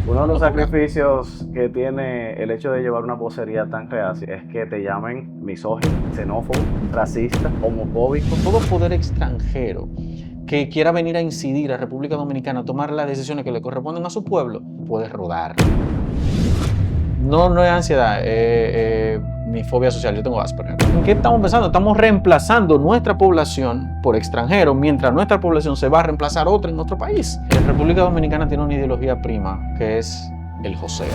Uno de No los lo pongan. sacrificios que tiene el hecho de llevar una vocería tan reacia es que te llamen misógino, xenófobo, racista, homofóbico. Todo poder extranjero que quiera venir a incidir a República Dominicana, a tomar las decisiones que le corresponden a su pueblo, puede rodar. No, no es ansiedad ni fobia social, yo tengo Asperger. ¿En qué estamos pensando? Estamos reemplazando nuestra población por extranjeros, mientras nuestra población se va a reemplazar otra en otro país. La República Dominicana tiene una ideología prima, que es el joseo.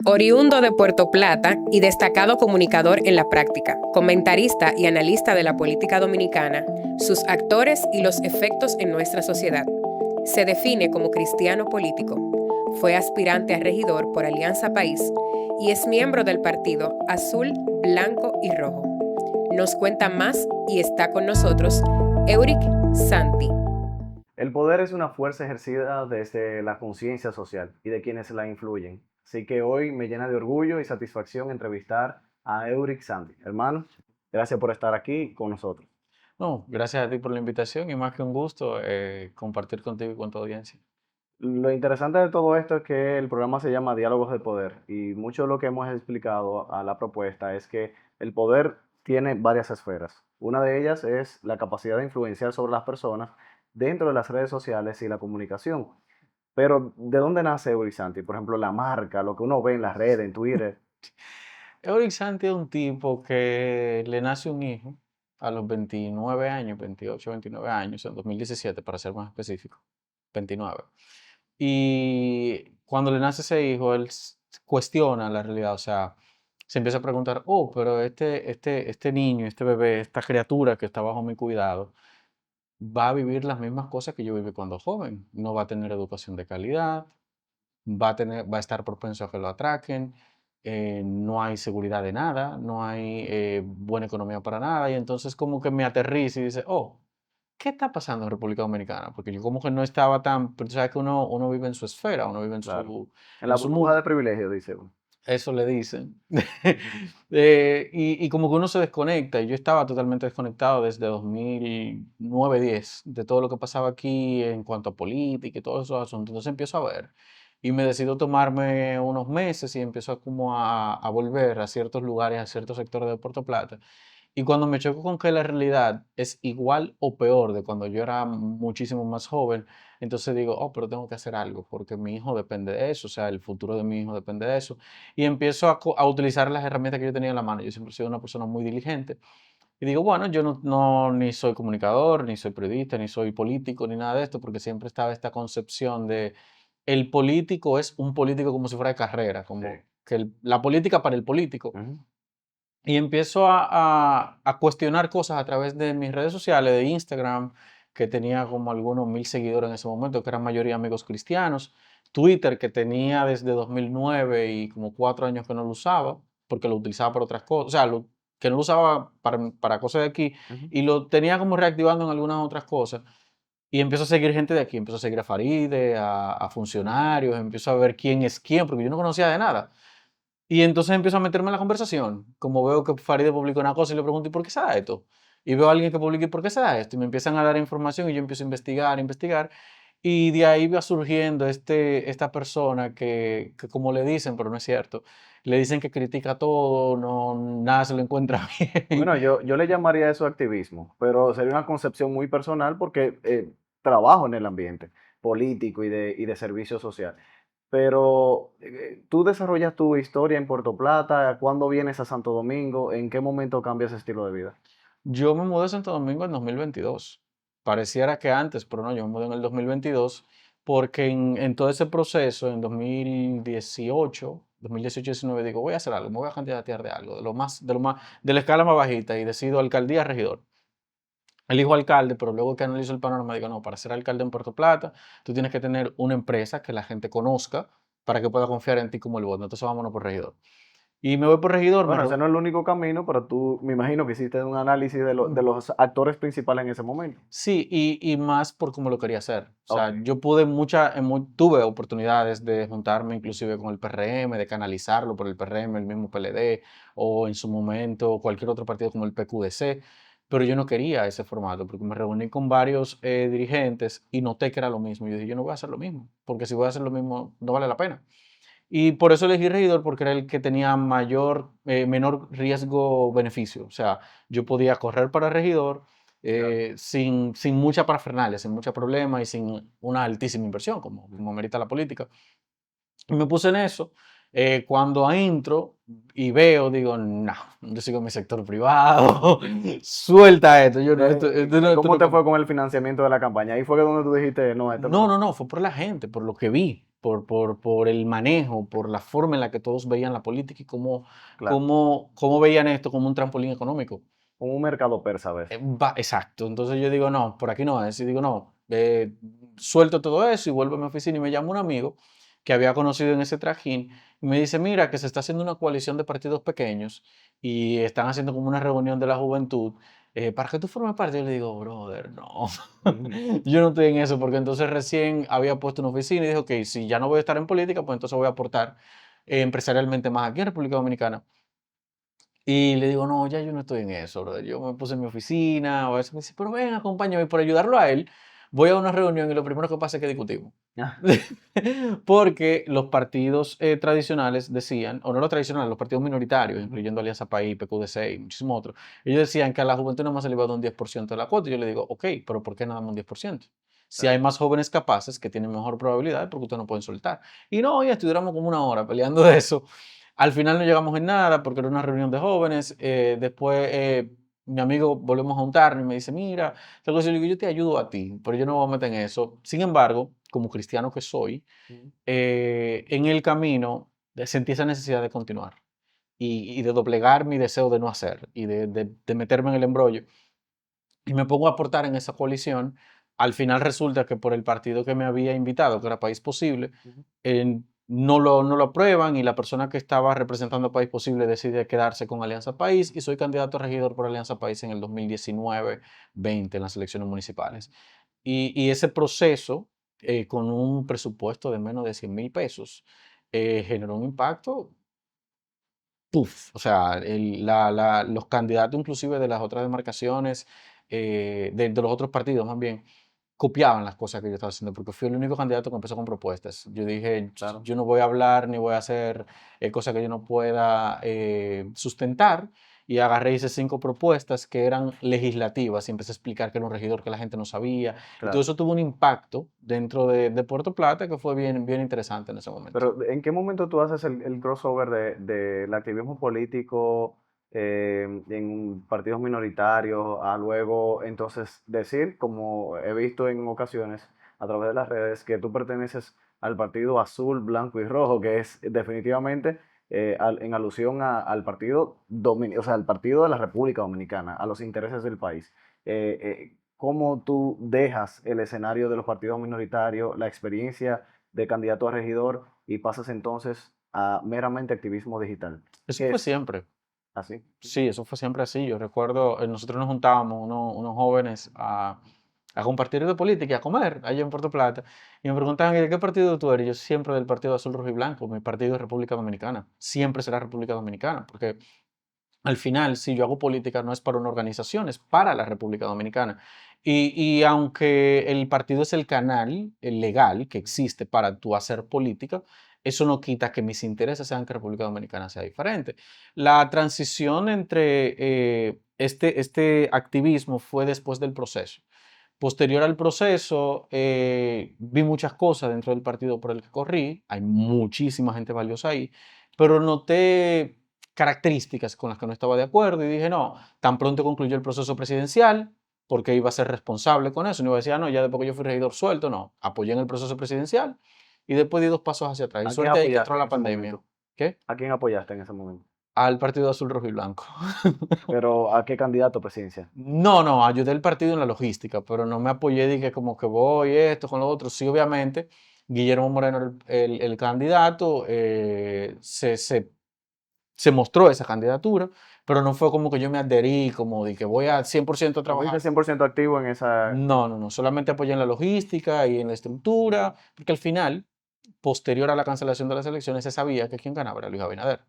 Oriundo de Puerto Plata y destacado comunicador en la práctica, comentarista y analista de la política dominicana, sus actores y los efectos en nuestra sociedad. Se define como cristiano político. Fue aspirante a regidor por Alianza País y es miembro del partido Azul, Blanco y Rojo. Nos cuenta más y está con nosotros Euric Santi. El poder es una fuerza ejercida desde la conciencia social y de quienes la influyen. Así que hoy me llena de orgullo y satisfacción entrevistar a Euric Santi. Hermano, gracias por estar aquí con nosotros. No, gracias a ti por la invitación y más que un gusto compartir contigo y con tu audiencia. Lo interesante de todo esto es que el programa se llama Diálogos de Poder y mucho de lo que hemos explicado a la propuesta es que el poder tiene varias esferas. Una de ellas es la capacidad de influenciar sobre las personas dentro de las redes sociales y la comunicación. Pero, ¿de dónde nace Eurisanti? Por ejemplo, la marca, lo que uno ve en las redes, en Twitter. Euric Santi es un tipo que le nace un hijo a los 29 años, 28, 29 años, en 2017 para ser más específico, 29. Y cuando le nace ese hijo, él cuestiona la realidad, o sea, se empieza a preguntar, oh, pero este niño, este bebé, esta criatura que está bajo mi cuidado, va a vivir las mismas cosas que yo viví cuando joven. No va a tener educación de calidad, va a estar propenso a que lo atraquen, no hay seguridad de nada, no hay buena economía para nada, y entonces como que me aterriza y dice, oh, ¿qué está pasando en República Dominicana? Porque yo como que no estaba tan, pero tú sabes que uno vive en su esfera, uno vive Claro. En la en su burbuja mundo, de privilegio, dice uno. eso le dicen. Y como que uno se desconecta, y yo estaba totalmente desconectado desde 2009-10 de todo lo que pasaba aquí en cuanto a política y todos esos asuntos. Entonces empiezo a ver y me decido tomarme unos meses y empiezo como a volver a ciertos lugares, a ciertos sectores de Puerto Plata. Y cuando me choco con que la realidad es igual o peor de cuando yo era muchísimo más joven, entonces digo, oh, pero tengo que hacer algo porque mi hijo depende de eso, o sea, el futuro de mi hijo depende de eso. Y empiezo a utilizar las herramientas que yo tenía en la mano. Yo siempre he sido una persona muy diligente. Y digo, bueno, yo ni soy comunicador, ni soy periodista, ni soy político, ni nada de esto, porque siempre estaba esta concepción de el político es un político como si fuera de carrera, Sí. como que la política para el político. Ujú. Y empiezo a cuestionar cosas a través de mis redes sociales, de Instagram, que tenía como algunos 1000 seguidores en ese momento, que eran mayoría amigos cristianos. Twitter, que tenía desde 2009 y como 4 años que no lo usaba, porque lo utilizaba para otras cosas, o sea, que no lo usaba para cosas de aquí, Ujú. y lo tenía como reactivando en algunas otras cosas. Y empiezo a seguir gente de aquí, empiezo a seguir a Faride, a funcionarios, empiezo a ver quién es quién, porque yo no conocía de nada. Y entonces empiezo a meterme en la conversación. Como veo que Faride publica una cosa y le pregunto, ¿y por qué se da esto? Y veo a alguien que publica, ¿y por qué se da esto? Y me empiezan a dar información y yo empiezo a investigar, investigar. Y de ahí va surgiendo esta persona que como le dicen, pero no es cierto, le dicen que critica todo, no, nada se lo encuentra bien. Bueno, yo le llamaría eso activismo, pero sería una concepción muy personal porque trabajo en el ambiente político y de servicio social. Pero tú desarrollas tu historia en Puerto Plata, ¿cuándo vienes a Santo Domingo? ¿En qué momento cambias ese estilo de vida? Yo me mudé a Santo Domingo en 2022. Pareciera que antes, pero no, yo me mudé en el 2022 porque en todo ese proceso, en 2018, 2019, digo, voy a hacer algo, me voy a candidatear de algo, de la escala más bajita y decido alcaldía, regidor. Elijo alcalde, pero luego que analizo el panorama, digo, no, para ser alcalde en Puerto Plata, tú tienes que tener una empresa que la gente conozca para que pueda confiar en ti como el voto. Entonces vámonos por regidor. Y me voy por regidor. Bueno, ese no es el único camino, pero tú me imagino que hiciste un análisis de los actores principales en ese momento. Sí, y más por cómo lo quería hacer. O sea, Ok, yo pude tuve oportunidades de juntarme inclusive con el PRM, de canalizarlo por el PRM, el mismo PLD, o en su momento cualquier otro partido como el PQDC, pero yo no quería ese formato porque me reuní con varios dirigentes y noté que era lo mismo. Yo dije, yo no voy a hacer lo mismo, porque si voy a hacer lo mismo no vale la pena. Y por eso elegí regidor, porque era el que tenía menor riesgo-beneficio. O sea, yo podía correr para regidor sin mucha parafernalia, sin mucho problema y sin una altísima inversión, como merita la política. Y me puse en eso. Cuando entro y veo, digo, no, yo sigo en mi sector privado, suelta esto. Yo, no, esto ¿Cómo no, te fue con el financiamiento de la campaña? Ahí fue donde tú dijiste, no, esto no, no. no, no, fue por la gente, por lo que vi, por el manejo, por la forma en la que todos veían la política y Claro, cómo veían esto como un trampolín económico. como un mercado persa, ¿ves? Exacto, entonces yo digo, no, por aquí no es, y digo, no, suelto todo eso y vuelvo a mi oficina y me llama un amigo que había conocido en ese trajín y me dice, mira, que se está haciendo una coalición de partidos pequeños y están haciendo como una reunión de la juventud. ¿Para que tú formes parte? Yo le digo, brother, no, Ujú. yo no estoy en eso, porque entonces recién había puesto una oficina y dije, ok, si ya no voy a estar en política, pues entonces voy a aportar empresarialmente más aquí en República Dominicana. Y le digo, no, ya yo no estoy en eso, brother. Yo me puse en mi oficina, o a veces me dice, pero ven, acompáñame. Y por ayudarlo a él, voy a una reunión y lo primero que pasa es que discutimos. Ah, Porque los partidos tradicionales decían, o no los tradicionales, los partidos minoritarios, incluyendo Alianza País, PQDC y muchísimos otros, ellos decían que a la juventud nada más se le iba a dar un 10% de la cuota. Y yo le digo, ok, pero ¿por qué nada más un 10%? Si claro. hay más jóvenes capaces que tienen mejor probabilidad, porque ustedes no pueden soltar. Y no, ya estuviéramos como una hora peleando de eso. Al final no llegamos en nada porque era una reunión de jóvenes. Después mi amigo volvemos a juntarnos y me dice, mira, yo le digo, yo te ayudo a ti, pero yo no me voy a meter en eso. Sin embargo, como cristiano que soy, Ujú. en el camino sentí esa necesidad de continuar y de doblegar mi deseo de no hacer y de meterme en el embrollo. Y me pongo a aportar en esa coalición. Al final resulta que por el partido que me había invitado, que era País Posible, Ujú. no lo aprueban y la persona que estaba representando a País Posible decide quedarse con Alianza País y soy candidato a regidor por Alianza País en el 2019-20 en las elecciones municipales. Y ese proceso, con un presupuesto de menos de 100,000 pesos, generó un impacto. Puf, o sea, los candidatos inclusive de las otras demarcaciones, de los otros partidos más bien, copiaban las cosas que yo estaba haciendo, porque fui el único candidato que empezó con propuestas. Yo dije, Claro. yo no voy a hablar ni voy a hacer cosas que yo no pueda sustentar. Y agarré y hice 5 propuestas que eran legislativas y empecé a explicar que era un regidor que la gente no sabía. Y todo Claro. eso tuvo un impacto dentro de Puerto Plata que fue bien, bien interesante en ese momento. Pero ¿en qué momento tú haces el crossover del activismo político en partidos minoritarios a luego entonces decir, como he visto en ocasiones a través de las redes, que tú perteneces al partido azul, blanco y rojo, que es definitivamente en alusión al partido o sea, al partido de la República Dominicana, a los intereses del país? ¿Cómo tú dejas el escenario de los partidos minoritarios, la experiencia de candidato a regidor y pasas entonces a meramente activismo digital? Eso ¿Qué fue es siempre. así? Sí, eso fue siempre así. Yo recuerdo, nosotros nos juntábamos, unos jóvenes, a compartir de política y a comer allá en Puerto Plata. Y me preguntaban, ¿y de qué partido tú eres? Yo siempre del Partido Azul, Rojo y Blanco. Mi partido es República Dominicana. Siempre será República Dominicana. Porque al final, si yo hago política, no es para una organización, es para la República Dominicana. Y aunque el partido es el canal el legal que existe para tú hacer política, eso no quita que mis intereses sean que República Dominicana sea diferente. La transición entre este activismo fue después del proceso. Posterior al proceso, vi muchas cosas dentro del partido por el que corrí, hay muchísima gente valiosa ahí, pero noté características con las que no estaba de acuerdo y dije, no, tan pronto concluyó el proceso presidencial, porque iba a ser responsable con eso, no iba a decir, no, ya después que yo fui regidor suelto, no, apoyé en el proceso presidencial y después di 2 pasos hacia atrás. Y ¿A quién suerte ahí que entró apoyaste en la ese pandemia. momento? ¿Qué? ¿A quién apoyaste en ese momento? Al Partido Azul, Rojo y Blanco. Pero ¿a qué candidato presidencial? No, no, ayudé al partido en la logística, pero no me apoyé de que como que voy esto con lo otro. Sí, obviamente, Guillermo Moreno, el candidato, se mostró esa candidatura, pero no fue como que yo me adherí, como de que voy a 100% a ¿No fuiste trabajar. 100% activo en esa? No, solamente apoyé en la logística y en la estructura, porque al final, posterior a la cancelación de las elecciones, se sabía que quien ganaba era Luis Abinader.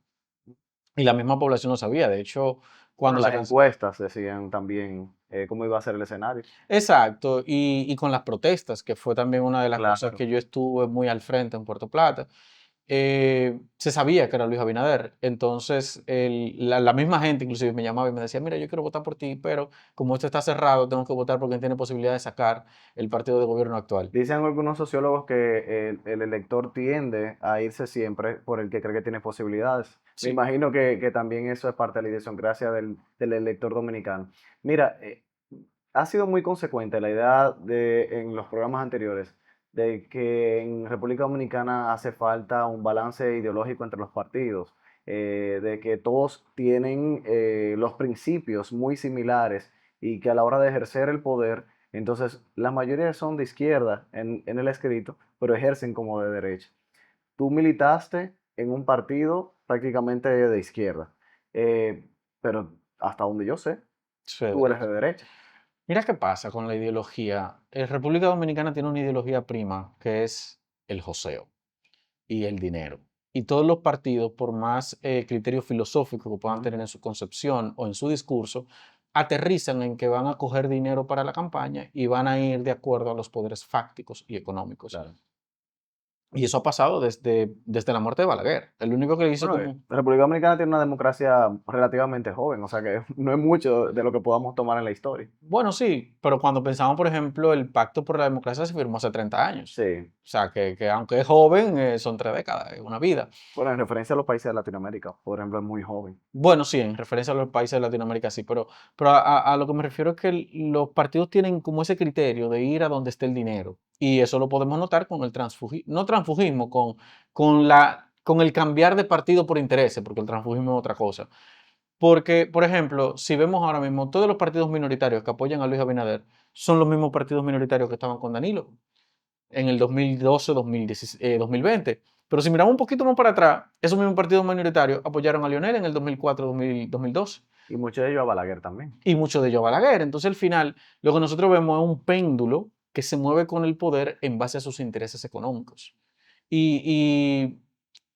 Y la misma población lo sabía. De hecho, Bueno, cuando se las canceló. encuestas decían también cómo iba a ser el escenario. Exacto, y con las protestas, que fue también una de las cosas Claro. que yo estuve muy al frente en Puerto Plata, se sabía que era Luis Abinader. Entonces, la misma gente inclusive me llamaba y me decía, mira, yo quiero votar por ti, pero como esto está cerrado, tengo que votar por quien tiene posibilidad de sacar el partido de gobierno actual. Dicen algunos sociólogos que el elector tiende a irse siempre por el que cree que tiene posibilidades. Me Sí, imagino que también eso es parte de la idiosincrasia del elector dominicano. Mira, ha sido muy consecuente la idea en los programas anteriores de que en República Dominicana hace falta un balance ideológico entre los partidos, de que todos tienen los principios muy similares y que a la hora de ejercer el poder, entonces la mayoría son de izquierda en el escrito, pero ejercen como de derecha. Tú militaste en un partido prácticamente de izquierda, pero hasta donde yo sé, soy de tú eres derecha. de derecha. Mira qué pasa con la ideología. República Dominicana tiene una ideología prima que es el joseo y el dinero. Y todos los partidos, por más criterio filosófico que puedan Ujú. tener en su concepción o en su discurso, aterrizan en que van a coger dinero para la campaña y van a ir de acuerdo a los poderes fácticos y económicos. Claro. Y eso ha pasado desde la muerte de Balaguer. El único que le hizo Bueno, como. la República Dominicana tiene una democracia relativamente joven, o sea que no es mucho de lo que podamos tomar en la historia. Bueno, sí, pero cuando pensamos, por ejemplo, el Pacto por la Democracia se firmó hace 30 años. Sí, O sea, que aunque es joven, son 3 décadas, es una vida. bueno, en referencia a los países de Latinoamérica, por ejemplo, es muy joven. Bueno, sí, en referencia a los países de Latinoamérica, sí, pero a lo que me refiero es que los partidos tienen como ese criterio de ir a donde esté el dinero. Y eso lo podemos notar con el transfugismo, no transfugismo, con el cambiar de partido por intereses, porque el transfugismo es otra cosa. Porque, por ejemplo, si vemos ahora mismo, todos los partidos minoritarios que apoyan a Luis Abinader son los mismos partidos minoritarios que estaban con Danilo en el 2012, 2020. Pero si miramos un poquito más para atrás, esos mismos partidos minoritarios apoyaron a Lionel en el 2004, 2012 Y muchos de ellos a Balaguer también. y mucho de ello a Balaguer. Entonces, al final, lo que nosotros vemos es un péndulo que se mueve con el poder en base a sus intereses económicos. Y,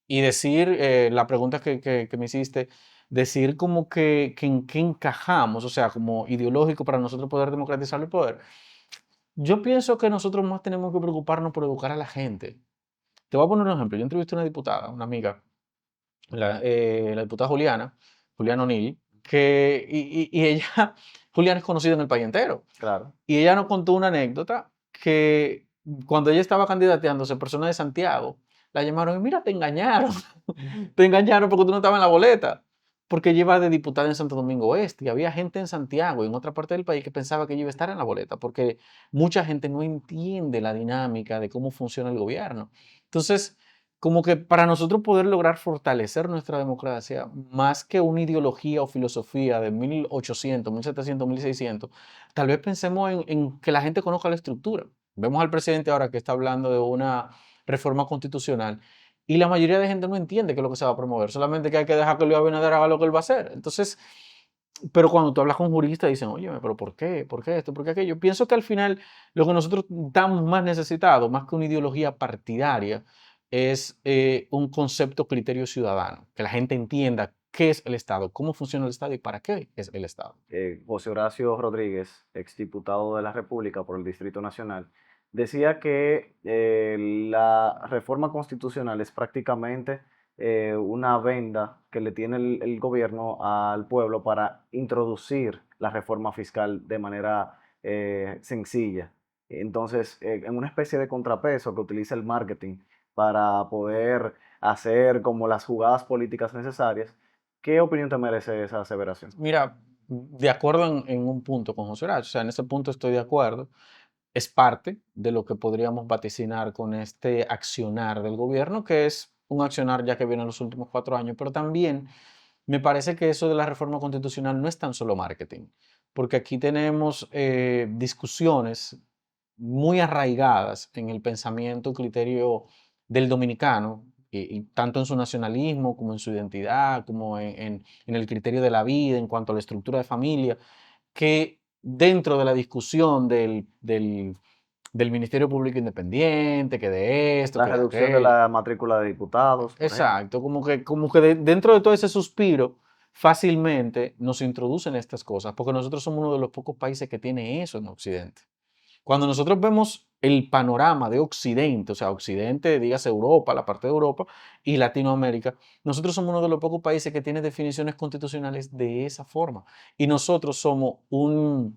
y decir, la pregunta que me hiciste, decir como que en qué encajamos, o sea, como ideológico para nosotros poder democratizar el poder. Yo pienso que nosotros más tenemos que preocuparnos por educar a la gente. Te voy a poner un ejemplo. Yo entrevisté a una diputada, una amiga, la diputada Juliana O'Neill, y ella, Juliana es conocida en el país entero. Claro. Y ella nos contó una anécdota que cuando ella estaba candidateándose, personas de Santiago la llamaron y mira, te engañaron. Te engañaron porque tú no estabas en la boleta. Porque ella iba de diputada en Santo Domingo Oeste y había gente en Santiago y en otra parte del país que pensaba que ella iba a estar en la boleta porque mucha gente no entiende la dinámica de cómo funciona el gobierno. Entonces, como que para nosotros poder lograr fortalecer nuestra democracia, más que una ideología o filosofía de 1800, 1700, 1600, tal vez pensemos en que la gente conozca la estructura. Vemos al presidente ahora que está hablando de una reforma constitucional y la mayoría de gente no entiende qué es lo que se va a promover, solamente que hay que dejar que Luis Abinader haga lo que él va a hacer. Entonces, pero cuando tú hablas con juristas dicen, oye, pero ¿por qué? ¿Por qué esto? ¿Por qué aquello? Pienso que al final lo que nosotros estamos más necesitados, más que una ideología partidaria, es un concepto criterio ciudadano, que la gente entienda qué es el Estado, cómo funciona el Estado y para qué es el Estado. José Horacio Rodríguez, exdiputado de la República por el Distrito Nacional, decía que la reforma constitucional es prácticamente una venda que le tiene el gobierno al pueblo para introducir la reforma fiscal de manera sencilla. Entonces, en una especie de contrapeso que utiliza el marketing para poder hacer como las jugadas políticas necesarias. ¿Qué opinión te merece esa aseveración? Mira, de acuerdo en un punto con José Horacio, o sea, en ese punto estoy de acuerdo. Es parte de lo que podríamos vaticinar con este accionar del gobierno, que es un accionar ya que viene en los últimos 4 años, pero también me parece que eso de la reforma constitucional no es tan solo marketing, porque aquí tenemos discusiones muy arraigadas en el pensamiento y criterio del dominicano, y tanto en su nacionalismo como en su identidad, como en el criterio de la vida, en cuanto a la estructura de familia, que dentro de la discusión del Ministerio Público Independiente, que de esto, La que de reducción de aquello. la matrícula de diputados, por ejemplo. Exacto, como que dentro de todo ese suspiro, fácilmente nos introducen estas cosas, porque nosotros somos uno de los pocos países que tiene eso en Occidente. Cuando nosotros vemos el panorama de Occidente, o sea, Occidente, dígase Europa, la parte de Europa y Latinoamérica, nosotros somos uno de los pocos países que tiene definiciones constitucionales de esa forma. Y nosotros somos un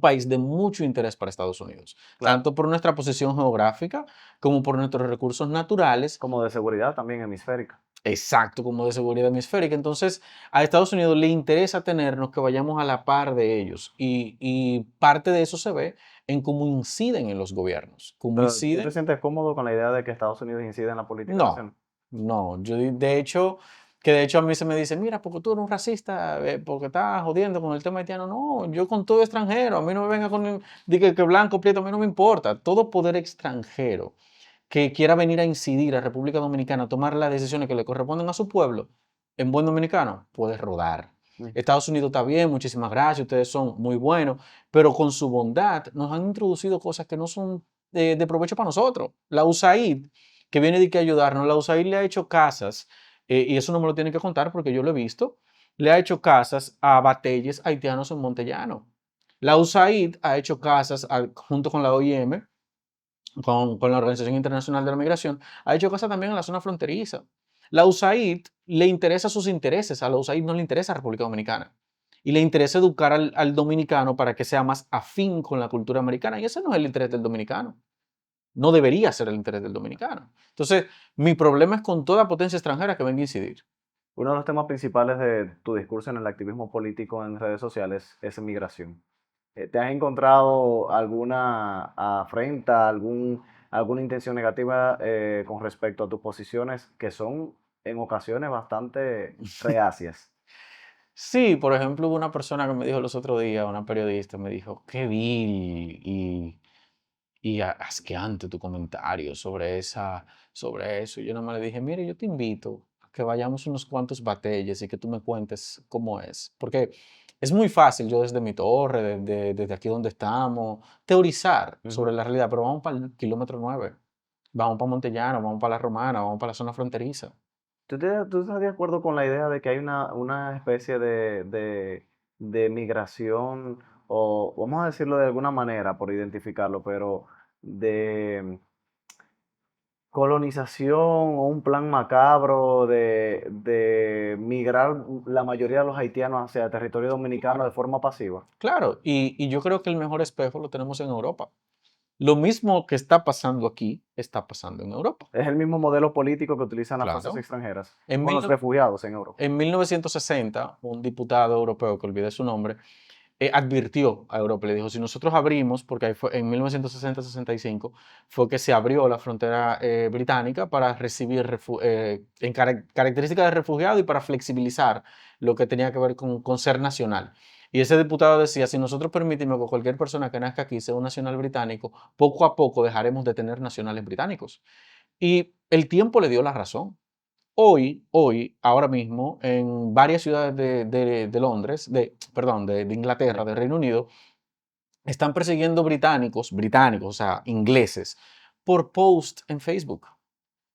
país de mucho interés para Estados Unidos, Claro. tanto por nuestra posición geográfica como por nuestros recursos naturales. Como de seguridad también hemisférica. Exacto, como de seguridad hemisférica. Entonces, a Estados Unidos le interesa tenernos que vayamos a la par de ellos. Y parte de eso se ve en cómo inciden en los gobiernos. Cómo Pero, ¿tú te inciden. sientes cómodo con la idea de que Estados Unidos incide en la política No, nacional? no. De hecho a mí se me dice, mira, porque tú eres un racista, porque estás jodiendo con el tema haitiano. No, yo con todo extranjero, a mí no me venga con que blanco, prieto, a mí no me importa. Todo poder extranjero que quiera venir a incidir a República Dominicana, a tomar las decisiones que le corresponden a su pueblo, en buen dominicano, puede rodar. Mm. Estados Unidos está bien, muchísimas gracias, ustedes son muy buenos, pero con su bondad nos han introducido cosas que no son de provecho para nosotros. La USAID, que viene de que ayudarnos, la USAID le ha hecho casas, y eso no me lo tienen que contar porque yo lo he visto, le ha hecho casas a bateyes haitianos en Montellano. La USAID ha hecho casas junto con la OIM, con la Organización Internacional de la Migración, ha hecho cosas también en la zona fronteriza. La USAID le interesa sus intereses, a la USAID no le interesa a República Dominicana. Y le interesa educar al dominicano para que sea más afín con la cultura americana. Y ese no es el interés del dominicano. No debería ser el interés del dominicano. Entonces, mi problema es con toda potencia extranjera que venga a incidir. Uno de los temas principales de tu discurso en el activismo político en redes sociales es migración. ¿Te has encontrado alguna afrenta, alguna intención negativa con respecto a tus posiciones que son en ocasiones bastante reacias? Sí, por ejemplo, hubo una persona que me dijo los otros días, una periodista, me dijo, qué vil y asqueante tu comentario sobre eso. Y yo nada más le dije, mire, yo te invito a que vayamos unos cuantos batalles y que tú me cuentes cómo es. Porque es muy fácil yo desde mi torre, desde aquí donde estamos, teorizar Ujú. sobre la realidad, pero vamos para el kilómetro 9, vamos para Montellano, vamos para La Romana, vamos para la zona fronteriza. ¿Tú estás de acuerdo con la idea de que hay una especie de migración, o vamos a decirlo de alguna manera por identificarlo, pero de colonización o un plan macabro de migrar la mayoría de los haitianos hacia el territorio dominicano de forma pasiva? Claro, y yo creo que el mejor espejo lo tenemos en Europa. Lo mismo que está pasando aquí, está pasando en Europa. Es el mismo modelo político que utilizan las fuerzas Claro. extranjeras En, con mil los no- refugiados en Europa. en 1960, un diputado europeo, que olvidé su nombre, advirtió a Europa, le dijo, si nosotros abrimos, porque ahí fue en 1960-65, fue que se abrió la frontera británica para recibir en características de refugiado y para flexibilizar lo que tenía que ver con ser nacional. Y ese diputado decía, si nosotros permitimos que cualquier persona que nazca aquí sea un nacional británico, poco a poco dejaremos de tener nacionales británicos. Y el tiempo le dio la razón. Hoy, ahora mismo, en varias ciudades de Londres, perdón, de Inglaterra, del Reino Unido, están persiguiendo británicos, o sea, ingleses, por post en Facebook.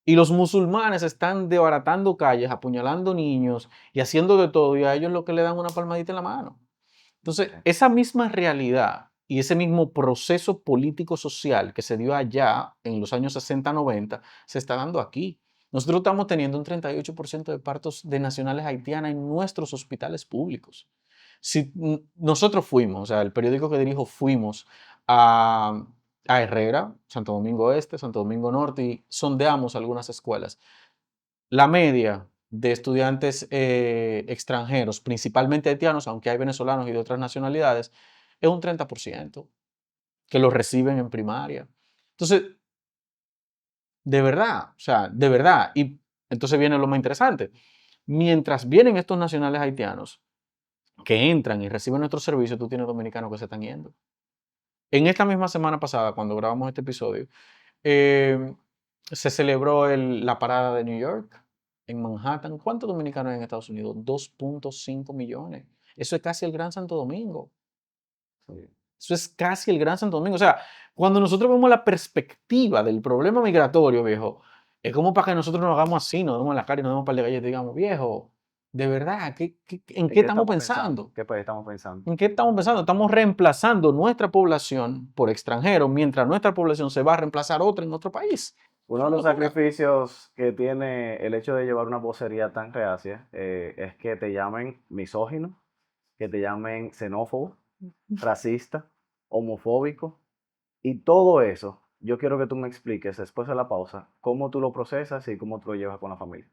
Y los musulmanes están desbaratando calles, apuñalando niños y haciendo de todo, y a ellos lo que le dan una palmadita en la mano. Entonces, Sí. esa misma realidad y ese mismo proceso político-social que se dio allá en los años 60-90 se está dando aquí. Nosotros estamos teniendo un 38% de partos de nacionales haitianas en nuestros hospitales públicos. Si nosotros fuimos, o sea, el periódico que dirijo, fuimos a, a Herrera, Santo Domingo Este, Santo Domingo Norte y sondeamos algunas escuelas. La media de estudiantes extranjeros, principalmente haitianos, aunque hay venezolanos y de otras nacionalidades, es un 30% que los reciben en primaria. Entonces, de verdad, o sea, de verdad. Y entonces viene lo más interesante. Mientras vienen estos nacionales haitianos que entran y reciben nuestros servicios, tú tienes dominicanos que se están yendo. En esta misma semana pasada, cuando grabamos este episodio, eh, Se celebró la parada de New York en Manhattan. ¿Cuántos dominicanos hay en Estados Unidos? 2.5 millones. Eso es casi el Gran Santo Domingo. Sí. Eso es casi el Gran Santo Domingo. O sea, cuando nosotros vemos la perspectiva del problema migratorio, viejo, es como para que nosotros nos hagamos así, nos demos en la cara y nos demos un par de galletas y digamos, viejo, de verdad, ¿en ¿En qué qué estamos estamos pensando? pensando? ¿Qué país estamos pensando? ¿En qué estamos pensando? Estamos reemplazando nuestra población por extranjeros, mientras nuestra población se va a reemplazar otra en otro país. Es Uno de una los locura. sacrificios que tiene el hecho de llevar una vocería tan reacia es que te llamen misógino, que te llamen xenófobo, racista, homofóbico y todo eso. Yo quiero que tú me expliques después de la pausa cómo tú lo procesas y cómo tú lo llevas con la familia.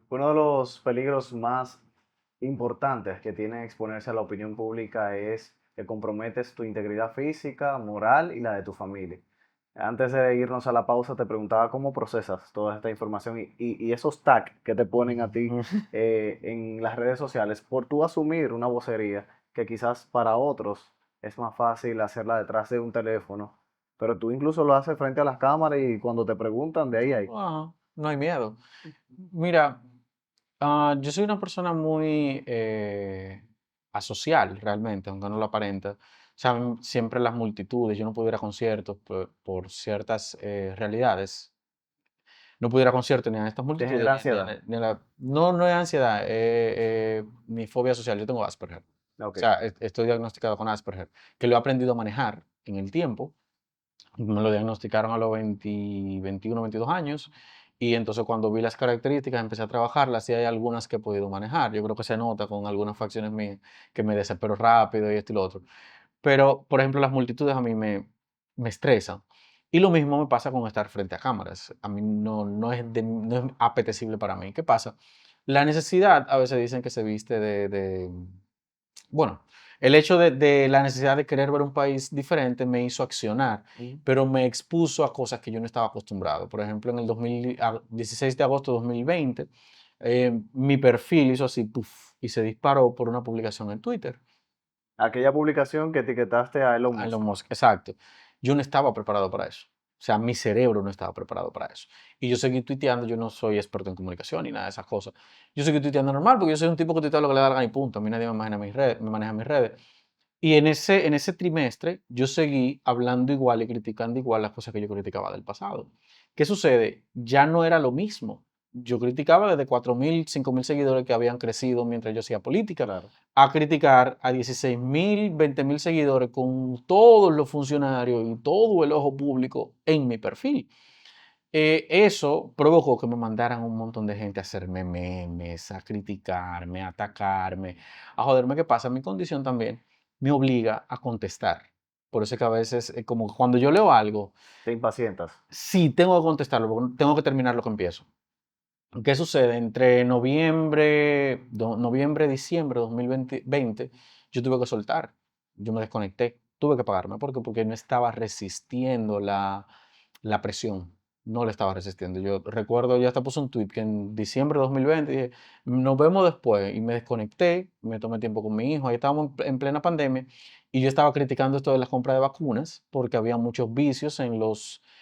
Uno de los peligros más importantes que tiene exponerse a la opinión pública es que comprometes tu integridad física, moral y la de tu familia. Antes de irnos a la pausa, te preguntaba cómo procesas toda esta información y esos tags que te ponen a ti en las redes sociales por tú asumir una vocería que quizás para otros es más fácil hacerla detrás de un teléfono, pero tú incluso lo haces frente a las cámaras y cuando te preguntan, de ahí hay. Ajá, no hay miedo. Mira, yo soy una persona muy asocial realmente, aunque no lo aparenta. O sea, siempre las multitudes, yo no puedo ir a conciertos por ciertas realidades. No puedo ir a conciertos ni a estas Te multitudes, genera ansiedad. no, no es ansiedad, mi fobia social. Yo tengo Asperger. O Ok. sea, estoy diagnosticado con Asperger, que lo he aprendido a manejar en el tiempo. Me lo diagnosticaron a los 20, 21, 22 años. Y entonces cuando vi las características empecé a trabajarlas y hay algunas que he podido manejar. Yo creo que se nota con algunas facciones mías que me desespero rápido y esto y lo otro. Pero, por ejemplo, las multitudes a mí me estresan. Y lo mismo me pasa con estar frente a cámaras. A mí no es apetecible para mí. ¿Qué pasa? La necesidad, a veces dicen que se viste bueno, el hecho de la necesidad de querer ver un país diferente me hizo accionar, Ujú. pero me expuso a cosas que yo no estaba acostumbrado. Por ejemplo, en el 16 de agosto de 2020, mi perfil hizo así, puff, y se disparó por una publicación en Twitter. Aquella publicación que etiquetaste a Elon A Elon Musk. Musk, exacto. Yo no estaba preparado para eso. O sea, mi cerebro no estaba preparado para eso. Y yo seguí tuiteando, yo no soy experto en comunicación ni nada de esas cosas. Yo seguí tuiteando normal porque yo soy un tipo que tuitea lo que le da la gana y punto. A mí nadie me maneja mis redes. Y en ese trimestre yo seguí hablando igual y criticando igual las cosas que yo criticaba del pasado. ¿Qué sucede? Ya no era lo mismo. Yo criticaba desde 4.000, 5.000 seguidores que habían crecido mientras yo hacía política, Claro. a criticar a 16.000, 20.000 seguidores con todos los funcionarios y todo el ojo público en mi perfil. Eso provocó que me mandaran un montón de gente a hacerme memes, a criticarme, a atacarme, a joderme. ¿Qué pasa? Mi condición también me obliga a contestar. Por eso es que a veces, como cuando yo leo algo, Te impacientas. sí tengo que contestarlo, porque tengo que terminar lo que empiezo. ¿Qué sucede? Entre noviembre, diciembre de 2020, yo tuve que soltar. Yo me desconecté. Tuve que pagarme porque no estaba resistiendo la presión. No le estaba resistiendo. Yo recuerdo, yo hasta puse un tweet que en diciembre de 2020 dije, nos vemos después. Y me desconecté, me tomé tiempo con mi hijo. Ahí estábamos en plena pandemia. Y yo estaba criticando esto de las compras de vacunas porque había muchos vicios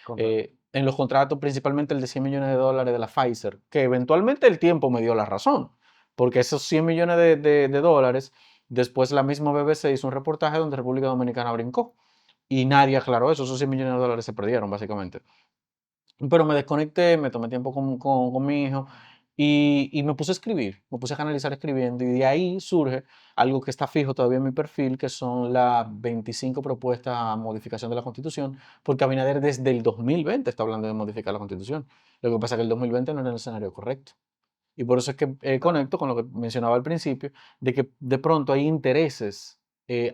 Contra- en los contratos, principalmente el de 100 millones de dólares de la Pfizer, que eventualmente el tiempo me dio la razón, porque esos 100 millones de dólares, después la misma BBC hizo un reportaje donde República Dominicana brincó y nadie aclaró eso, esos 100 millones de dólares se perdieron básicamente. Pero me desconecté, me tomé tiempo con mi hijo y me puse a escribir, me puse a canalizar escribiendo y de ahí surge algo que está fijo todavía en mi perfil, que son las 25 propuestas a modificación de la Constitución, porque Abinader desde el 2020 está hablando de modificar la Constitución. Lo que pasa es que el 2020 no era el escenario correcto. Y por eso es que Claro. conecto con lo que mencionaba al principio, de que de pronto hay intereses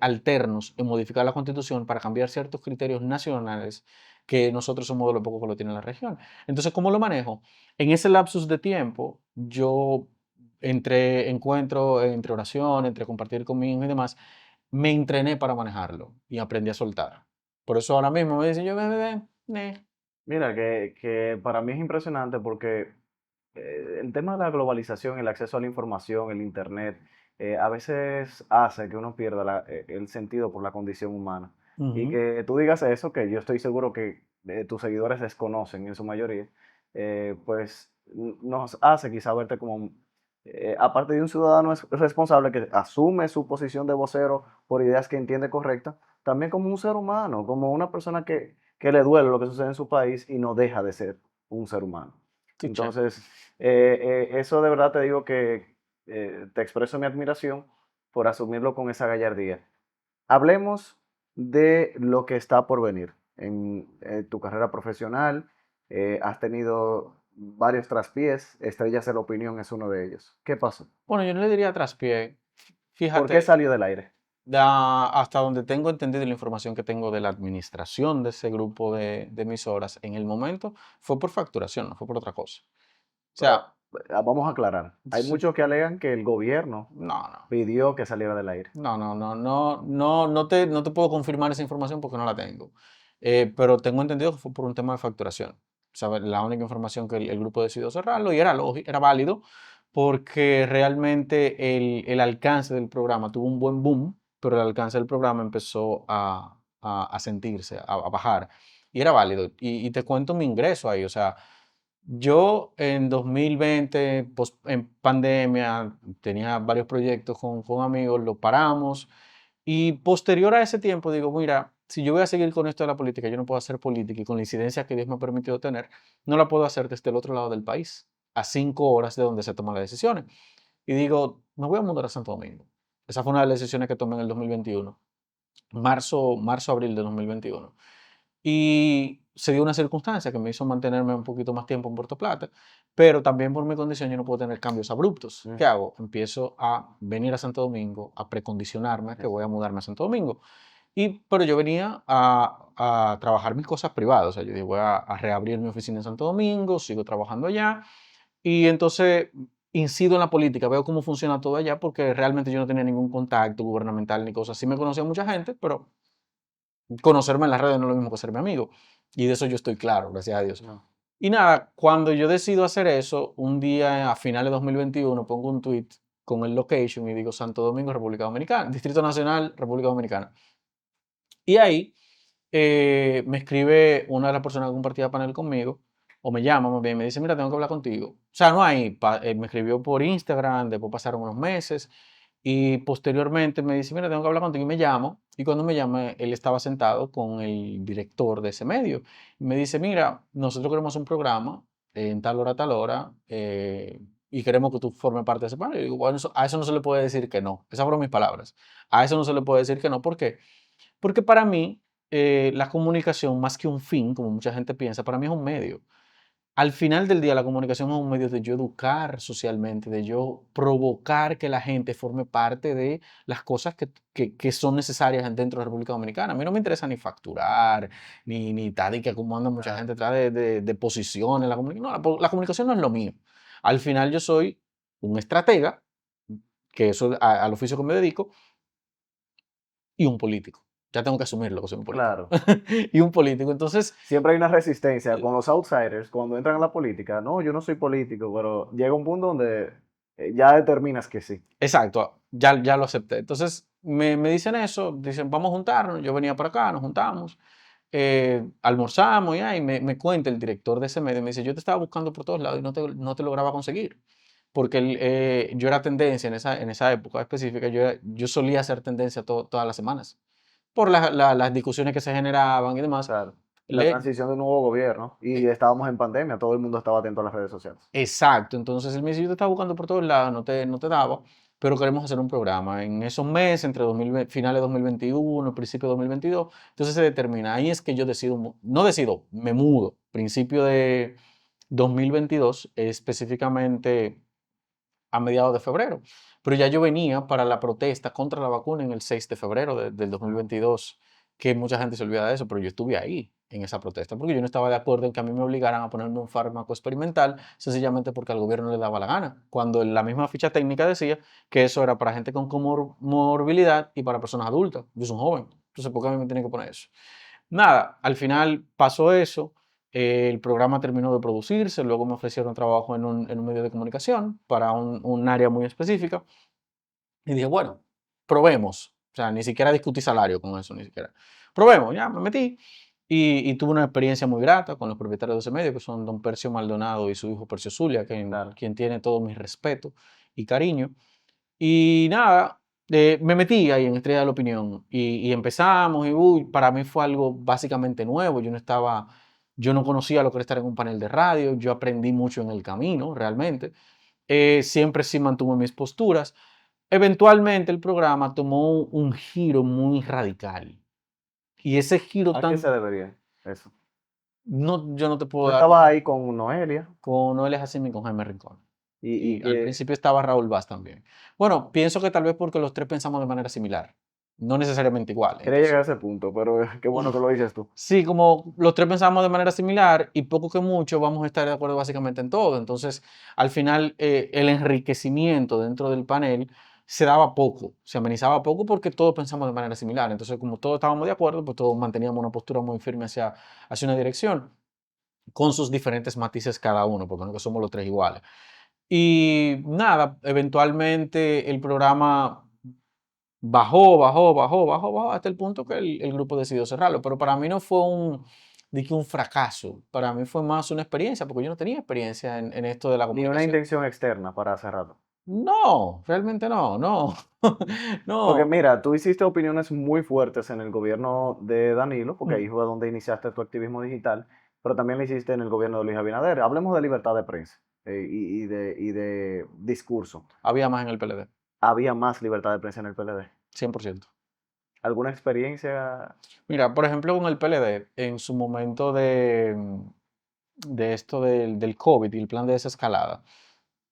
alternos en modificar la Constitución para cambiar ciertos criterios nacionales que nosotros somos de los pocos que lo tienen en la región. Entonces, ¿cómo lo manejo? En ese lapsus de tiempo, yo entre encuentro, entre oración, entre compartir conmigo y demás, me entrené para manejarlo y aprendí a soltar. Por eso ahora mismo me dicen, yo, ve, Mira, que para mí es impresionante porque el tema de la globalización, el acceso a la información, el Internet, a veces hace que uno pierda el sentido por la condición humana. Y Ujú. que tú digas eso, que yo estoy seguro que tus seguidores desconocen en su mayoría, pues nos hace quizá verte como, aparte de un ciudadano responsable que asume su posición de vocero por ideas que entiende correctas, también como un ser humano, como una persona que le duele lo que sucede en su país y no deja de ser un ser humano. Touché. Entonces, eso de verdad te digo que te expreso mi admiración por asumirlo con esa gallardía. Hablemos de lo que está por venir en tu carrera profesional. Has tenido varios traspiés, Estrellas de la Opinión es uno de ellos. ¿Qué pasó? Bueno, yo no le diría traspié. ¿Por qué Fíjate, salió del aire? hasta donde tengo entendido y la información que tengo de la administración de ese grupo de emisoras en el momento, fue por facturación, no fue por otra cosa. O Pero sea, vamos a aclarar. Hay sí, muchos que alegan que el gobierno no, no. pidió que saliera del aire. No te puedo confirmar esa información porque no la tengo. Pero tengo entendido que fue por un tema de facturación. O sea, la única información que el grupo decidió cerrarlo y era lógico, era válido porque realmente el alcance del programa tuvo un buen boom, pero el alcance del programa empezó a sentirse, a bajar. Y era válido. Y te cuento mi ingreso ahí. O sea, yo en 2020, en pandemia, tenía varios proyectos con amigos, lo paramos y posterior a ese tiempo digo, mira, si yo voy a seguir con esto de la política, yo no puedo hacer política y con la incidencia que Dios me ha permitido tener, no la puedo hacer desde el otro lado del país, a 5 horas de donde se toman las decisiones. Y digo, me voy a mudar a Santo Domingo. Esa fue una de las decisiones que tomé en el 2021, abril de 2021. Y se dio una circunstancia que me hizo mantenerme un poquito más tiempo en Puerto Plata, pero también por mi condición yo no puedo tener cambios abruptos. ¿Qué Ujú. hago? Empiezo a venir a Santo Domingo, a precondicionarme que Es- voy a mudarme a Santo Domingo. Pero yo venía a trabajar mis cosas privadas. O sea, yo dije, voy a reabrir mi oficina en Santo Domingo, sigo trabajando allá. Y entonces incido en la política, veo cómo funciona todo allá, porque realmente yo no tenía ningún contacto gubernamental ni cosas. Sí me conocía mucha gente, pero conocerme en las redes no es lo mismo que ser mi amigo. Y de eso yo estoy claro, gracias a Dios. no. Y nada, cuando yo decido hacer eso, un día a finales de 2021 pongo un tweet con el location y digo Santo Domingo, República Dominicana, Distrito Nacional, República Dominicana. Y ahí me escribe una de las personas que compartía panel conmigo, o me llama más bien, me dice, mira, tengo que hablar contigo. O sea, no hay, me escribió por Instagram, después pasaron unos meses, y posteriormente me dice, mira, tengo que hablar contigo, y me llamo, y cuando me llama, él estaba sentado con el director de ese medio, y me dice, mira, nosotros queremos un programa en tal hora, y queremos que tú formes parte de ese panel. Y digo, bueno, a eso no se le puede decir que no. Esas fueron mis palabras. A eso no se le puede decir que no. ¿Por qué? Porque para mí, la comunicación, más que un fin, como mucha gente piensa, para mí es un medio. Al final del día, la comunicación es un medio de yo educar socialmente, de yo provocar que la gente forme parte de las cosas que son necesarias dentro de la República Dominicana. A mí no me interesa ni facturar, ni tal, y que como anda mucha Claro. gente detrás de posiciones. No, la comunicación no es lo mío. Al final yo soy un estratega, que eso al oficio que me dedico, y un político. Ya tengo que asumirlo que soy un político. Claro. Y un político. Entonces, Siempre hay una resistencia con los outsiders cuando entran a la política. No, yo no soy político, pero llega un punto donde ya determinas que sí. exacto, ya lo acepté. Entonces, me dicen eso, dicen, vamos a juntarnos. Yo venía por acá, nos juntamos, almorzamos y ahí me cuenta el director de ese medio, me dice, yo te estaba buscando por todos lados y no te lograba conseguir. Porque yo era tendencia en esa época específica, yo solía hacer tendencia todas las semanas, por las discusiones que se generaban y demás. Claro. La Le, transición de un nuevo gobierno y estábamos en pandemia, todo el mundo estaba atento a las redes sociales. Exacto, entonces él me dice, yo te estaba buscando por todos lados, no te daba, pero queremos hacer un programa. En esos meses, entre 2020 finales de 2021, principio de 2022, entonces se determina, ahí es que yo decido, no decido, me mudo, principio de 2022, específicamente a mediados de febrero, pero ya yo venía para la protesta contra la vacuna en el 6 de febrero del 2022, que mucha gente se olvida de eso, pero yo estuve ahí en esa protesta, porque yo no estaba de acuerdo en que a mí me obligaran a ponerme un fármaco experimental, sencillamente porque al gobierno le daba la gana, cuando la misma ficha técnica decía que eso era para gente con comorbilidad y para personas adultas. Yo soy un joven, entonces ¿por qué a mí me tienen que poner eso? Nada, al final pasó eso, El programa terminó de producirse, luego me ofrecieron trabajo en un medio de comunicación para un área muy específica. Y dije, bueno, probemos. O sea, ni siquiera discutí salario con eso, ni siquiera. Probemos, ya me metí. Y tuve una experiencia muy grata con los propietarios de ese medio, que son don Percio Maldonado y su hijo Percio Zulia, Claro. quien tiene todo mi respeto y cariño. Y nada, me metí ahí en Estrella de la Opinión y empezamos y uy, para mí fue algo básicamente nuevo. Yo no conocía lo que era estar en un panel de radio, yo aprendí mucho en el camino, realmente. Siempre sí mantuve mis posturas. Eventualmente el programa tomó un giro muy radical. Y ese giro ¿A qué se tan... debería eso? No, yo no te Tú puedo dar estabas ahí con Noelia con Noelia Jacín y con Jaime Rincón. y Y al que principio estaba Raúl Vaz también. Bueno, pienso que tal vez porque los tres pensamos de manera similar, no necesariamente igual. quería Entonces, llegar a ese punto, pero qué bueno que lo dices tú. sí, como los tres pensamos de manera similar y poco que mucho vamos a estar de acuerdo básicamente en todo. Entonces, al final, el enriquecimiento dentro del panel se daba poco, se amenizaba poco porque todos pensamos de manera similar. Entonces, como todos estábamos de acuerdo, pues todos manteníamos una postura muy firme hacia una dirección, con sus diferentes matices cada uno, porque no que somos los tres iguales. Y nada, eventualmente el programa bajó hasta el punto que el grupo decidió cerrarlo. Pero para mí no fue de que un fracaso, para mí fue más una experiencia, porque yo no tenía experiencia en esto de la Ni una comunicación. intención externa para cerrarlo. No, realmente no, no, Porque no. mira, tú hiciste opiniones muy fuertes en el gobierno de Danilo, porque ahí Mm. fue donde iniciaste tu activismo digital, pero también lo hiciste en el gobierno de Luis Abinader. Hablemos de libertad de prensa y de discurso. Había más en el PLD, Había más libertad de prensa en el PLD. 100%. ¿Alguna experiencia? Mira, por ejemplo, con el PLD, en su momento de esto del COVID y el plan de desescalada,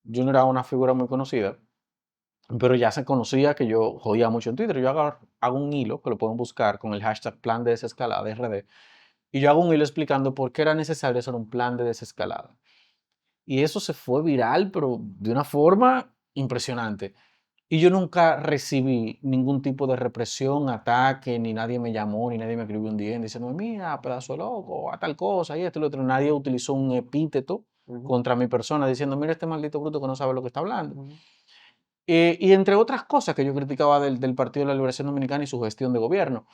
yo no era una figura muy conocida, pero ya se conocía que yo jodía mucho en Twitter. Yo hago un hilo que lo pueden buscar con el hashtag plan de desescalada RD. Y yo hago un hilo explicando por qué era necesario hacer un plan de desescalada. Y eso se fue viral, pero de una forma impresionante. Y yo nunca recibí ningún tipo de represión, ataque, ni nadie me llamó, ni nadie me escribió un día diciendo, mira, pedazo de loco, a tal cosa, y esto y lo otro. Nadie utilizó un epíteto Ujú, contra mi persona diciendo, mira este maldito bruto que no sabe lo que está hablando. ujú. Y entre otras cosas que yo criticaba del Partido de la Liberación Dominicana y su gestión de gobierno.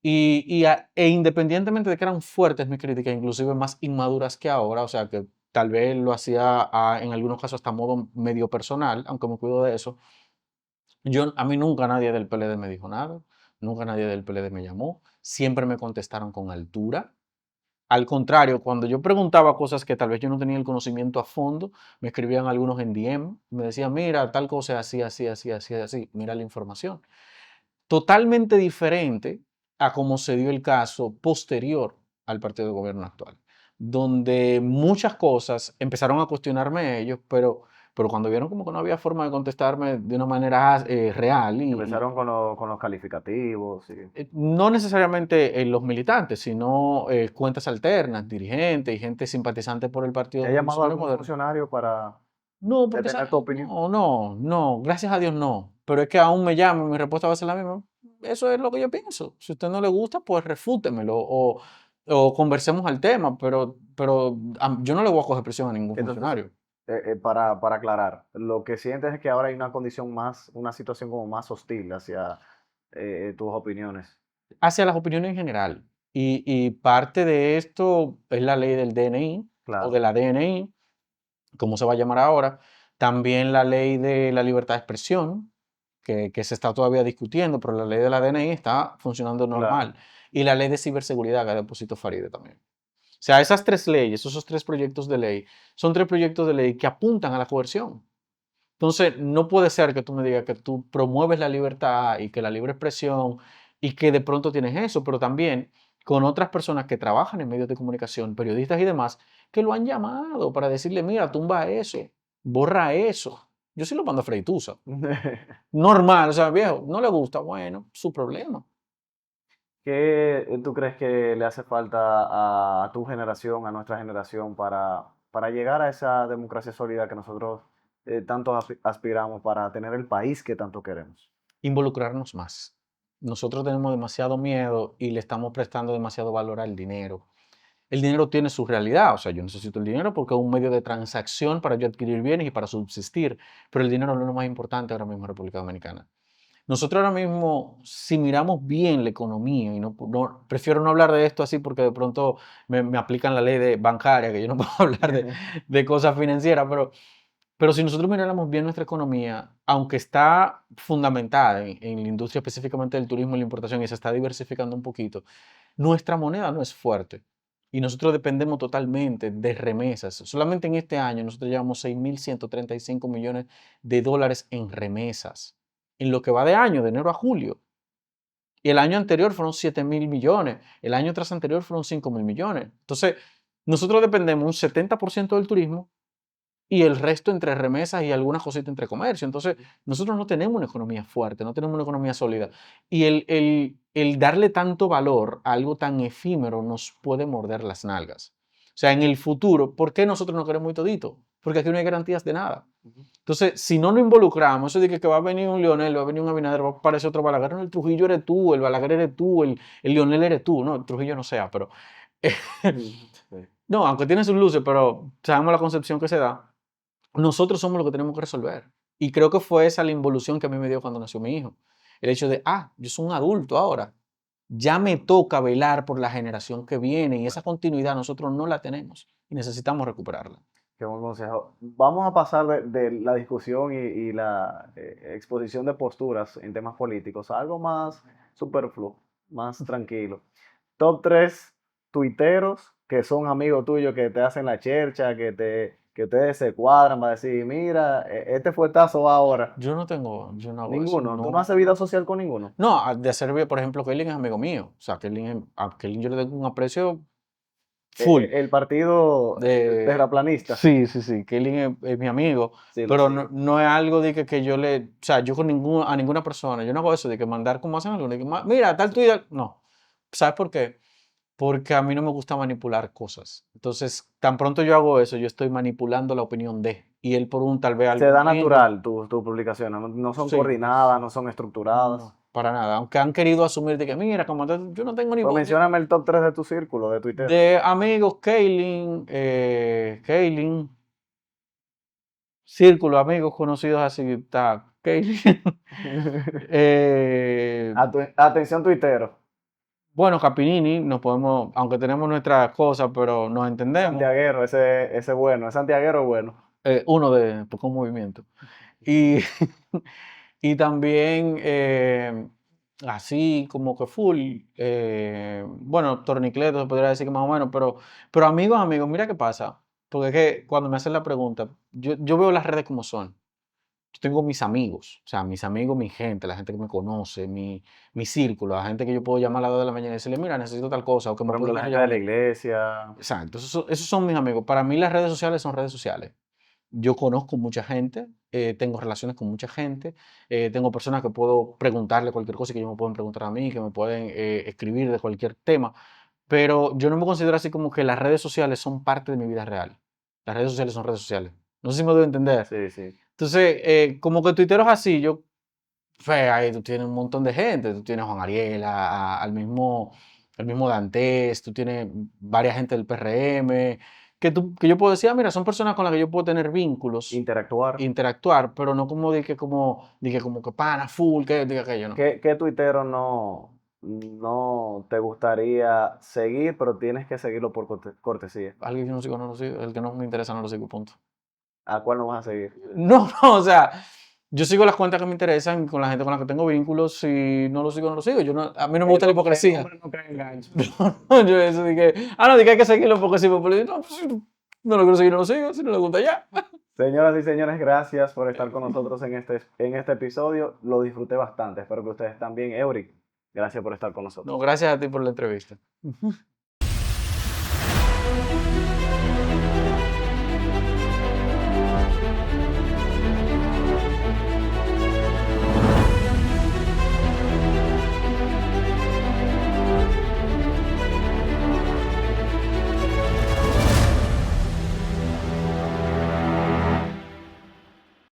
E independientemente de que eran fuertes mis críticas, inclusive más inmaduras que ahora, o sea que tal vez lo hacía en algunos casos hasta modo medio personal, aunque me cuido de eso, a mí nunca nadie del PLD me dijo nada, nunca nadie del PLD me llamó, siempre me contestaron con altura. Al contrario, cuando yo preguntaba cosas que tal vez yo no tenía el conocimiento a fondo, me escribían algunos en DM, me decían, mira, tal cosa así, así, así, así, así, mira la información. Totalmente diferente a cómo se dio el caso posterior al partido de gobierno actual, donde muchas cosas empezaron a cuestionarme ellos, pero cuando vieron como que no había forma de contestarme de una manera real Empezaron con los calificativos. no necesariamente los militantes, sino cuentas alternas, dirigentes y gente simpatizante por el Partido ¿Te ha llamado Revolucionario algún Moderno. funcionario para No, porque detener tu opinión? no, gracias a Dios no. Pero es que aún me llaman, mi respuesta va a ser la misma. Eso es lo que yo pienso. Si a usted no le gusta, pues refútemelo o conversemos al tema, pero yo no le voy a coger presión a ningún Entonces, funcionario. para aclarar, lo que sientes es que ahora hay una condición más, una situación como más hostil hacia tus opiniones. Hacia las opiniones en general. Y parte de esto es la ley del DNI o de Claro, la DNI, como se va a llamar ahora. También la ley de la libertad de expresión, que se está todavía discutiendo, pero la ley de la DNI está funcionando claro. normal. Y la ley de ciberseguridad que ha depositado Faride también. O sea, esas tres leyes, esos tres proyectos de ley, son tres proyectos de ley que apuntan a la coerción. Entonces, no puede ser que tú me digas que tú promueves la libertad y que la libre expresión y que de pronto tienes eso, pero también con otras personas que trabajan en medios de comunicación, periodistas y demás, que lo han llamado para decirle, mira, tumba eso, borra eso. Yo sí lo mando a Freitusa. Normal, o sea, viejo, no le gusta, bueno, su problema. ¿Qué tú crees que le hace falta a tu generación, a nuestra generación, para llegar a esa democracia sólida que nosotros tanto aspiramos para tener el país que tanto queremos? Involucrarnos más. Nosotros tenemos demasiado miedo y le estamos prestando demasiado valor al dinero. el dinero tiene su realidad. O sea, yo necesito el dinero porque es un medio de transacción para yo adquirir bienes y para subsistir. Pero el dinero no es lo más importante ahora mismo en República Dominicana. Nosotros ahora mismo, si miramos bien la economía, y prefiero no hablar de esto así porque de pronto me aplican la ley bancaria, que yo no puedo hablar de cosas financieras, pero si nosotros miráramos bien nuestra economía, aunque está fundamentada en la industria específicamente del turismo y la importación y se está diversificando un poquito, nuestra moneda no es fuerte. Y nosotros dependemos totalmente de remesas. Solamente en este año nosotros llevamos 6.135 millones de dólares en remesas. En lo que va de año, de enero a julio. Y el año anterior fueron 7.000 millones. El año tras anterior fueron 5.000 millones. Entonces, nosotros dependemos un 70% del turismo y el resto entre remesas y algunas cositas entre comercio. Entonces, nosotros no tenemos una economía fuerte, no tenemos una economía sólida. Y el darle tanto valor a algo tan efímero nos puede morder las nalgas. O sea, en el futuro, ¿por qué nosotros no queremos ir todito? Porque aquí no hay garantías de nada. Entonces, si no nos involucramos, eso de que va a venir un Leonel, va a venir un Abinader, va a aparecer otro Balaguer, no, el Trujillo eres tú, el Balaguer eres tú, el Leonel eres tú, no, el Trujillo no sea, pero... no, aunque tiene sus luces, pero sabemos la concepción que se da. Nosotros somos los que tenemos que resolver. Y creo que fue esa la involución que a mí me dio cuando nació mi hijo. El hecho de, yo soy un adulto ahora. Ya me toca velar por la generación que viene y esa continuidad nosotros no la tenemos y necesitamos recuperarla. Qué buen consejo. Vamos a pasar de la discusión y la exposición de posturas en temas políticos a algo más superfluo, más tranquilo. Top 3 tuiteros que son amigos tuyos, que te hacen la chercha, que ustedes se cuadran para decir, mira, este fuetazo va ahora. Yo no hago Ninguno. eso. ¿Tú no haces vida social con ninguno? No, de hacer, por ejemplo, Kaylin es amigo mío. O sea, a Kaylin yo le tengo un aprecio full. El partido terraplanista. Sí. Kaylin es mi amigo. Sí, pero no es algo de que yo le... O sea, yo a ninguna persona, yo no hago eso de que mandar como hacen algunos. De que, mira, tal Twitter. No. ¿Sabes por qué? Porque a mí no me gusta manipular cosas. Entonces, tan pronto yo hago eso, yo estoy manipulando la opinión de. Y él por un tal vez... Se da natural tu publicación, no son coordinadas, no son estructuradas. No, para nada. Aunque han querido asumir de que, mira, como yo no tengo ni Pues mencióname el top 3 de tu círculo de Twitter. De amigos, Kaylin, círculo, amigos conocidos así, está Kaylin. Atención, tuitero. Bueno, Capinini, nos podemos, aunque tenemos nuestras cosas, pero nos entendemos. Santiaguero, ese bueno, es santiaguero bueno. Uno de poco movimiento. Y, y también, así como que full, bueno, tornicletos se podría decir que más o menos, pero amigos, mira qué pasa. Porque es que cuando me hacen la pregunta, yo veo las redes como son. Yo tengo mis amigos, o sea, mis amigos, mi gente, la gente que me conoce, mi círculo, la gente que yo puedo llamar a las 2 de la mañana y decirle, mira, necesito tal cosa, o que Por ejemplo, la gente de la iglesia. Exacto, esos son mis amigos. Para mí las redes sociales son redes sociales. Yo conozco mucha gente, tengo relaciones con mucha gente, tengo personas que puedo preguntarle cualquier cosa y que ellos me pueden preguntar a mí, que me pueden escribir de cualquier tema, pero yo no me considero así como que las redes sociales son parte de mi vida real. Las redes sociales son redes sociales. No sé si me debo entender. Sí. Entonces, como que tuiteros así, ahí tú tienes un montón de gente, tú tienes a Juan Ariel, al mismo Dantes, tú tienes varias gente del PRM, que yo puedo decir, mira, son personas con las que yo puedo tener vínculos. Interactuar, pero no como de que como que pana, full, que diga que yo no. ¿Qué tuitero no te gustaría seguir, pero tienes que seguirlo por cortesía? Alguien que no lo sigo, el que no me interesa no lo sigo, punto. ¿A cuál no vas a seguir? No, o sea, yo sigo las cuentas que me interesan, con la gente con la que tengo vínculos, si no lo sigo, no lo sigo. A mí no me gusta la hipocresía. Yo eso dije, dije que hay que seguirlo porque si no lo quiero seguir, no lo sigo, si no le gusta ya. Señoras y señores, gracias por estar con nosotros en este episodio. Lo disfruté bastante, espero que ustedes también. Euric, gracias por estar con nosotros. No, gracias a ti por la entrevista.